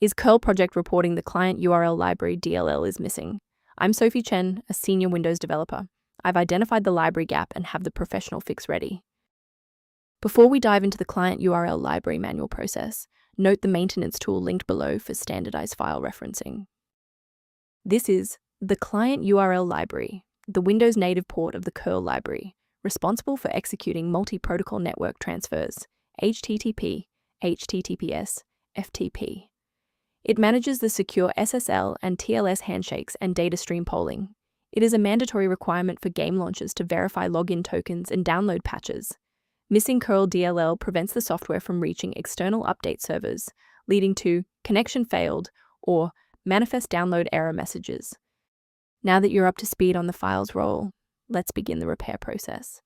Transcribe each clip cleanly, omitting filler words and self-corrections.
Is Curl project reporting the client URL library DLL is missing? I'm Sophie Chen, a senior Windows developer. I've identified the library gap and have the professional fix ready. Before we dive into the client URL library manual process, note the maintenance tool linked below for standardized file referencing. This is the client URL library, the Windows native port of the Curl library, responsible for executing multi-protocol network transfers, HTTP, HTTPS, FTP. It manages the secure SSL and TLS handshakes and data stream polling. It is a mandatory requirement for game launchers to verify login tokens and download patches. Missing Curl.dll prevents the software from reaching external update servers, leading to connection failed or manifest download error messages. Now that you're up to speed on the file's role, let's begin the repair process.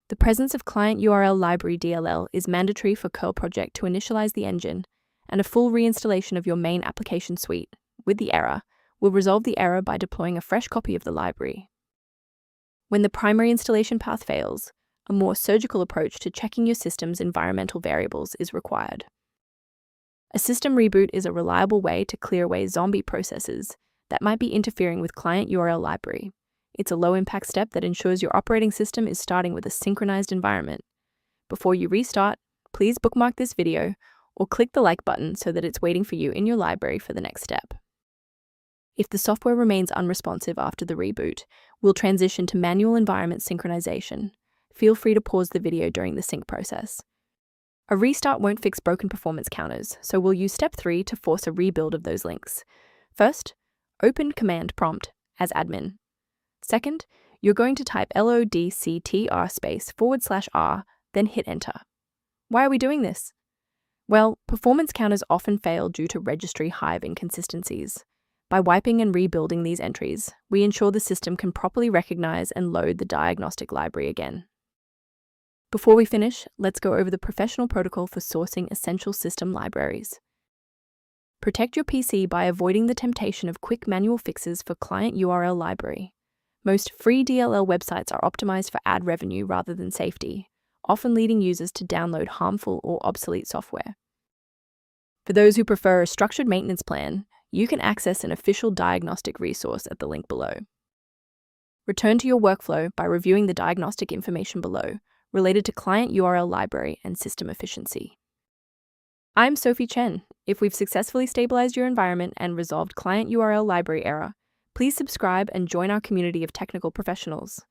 The presence of client URL library DLL is mandatory for Curl project to initialize the engine, and a full reinstallation of your main application suite with the error will resolve the error by deploying a fresh copy of the library. When the primary installation path fails, a more surgical approach to checking your system's environmental variables is required. A system reboot is a reliable way to clear away zombie processes that might be interfering with client URL library. It's a low-impact step that ensures your operating system is starting with a synchronized environment. Before you restart, please bookmark this video or click the like button so that it's waiting for you in your library for the next step. If the software remains unresponsive after the reboot, we'll transition to manual environment synchronization. Feel free to pause the video during the sync process. A restart won't fix broken performance counters, so we'll use step 3 to force a rebuild of those links. First, open command prompt as admin. Second, you're going to type lodctr//r, then hit enter. Why are we doing this? Well, performance counters often fail due to registry hive inconsistencies. By wiping and rebuilding these entries, we ensure the system can properly recognize and load the diagnostic library again. Before we finish, let's go over the professional protocol for sourcing essential system libraries. Protect your PC by avoiding the temptation of quick manual fixes for client URL library. Most free DLL websites are optimized for ad revenue rather than safety, often leading users to download harmful or obsolete software. For those who prefer a structured maintenance plan, you can access an official diagnostic resource at the link below. Return to your workflow by reviewing the diagnostic information below, related to client URL library and system efficiency. I'm Sophie Chen. If we've successfully stabilized your environment and resolved client URL library error, please subscribe and join our community of technical professionals.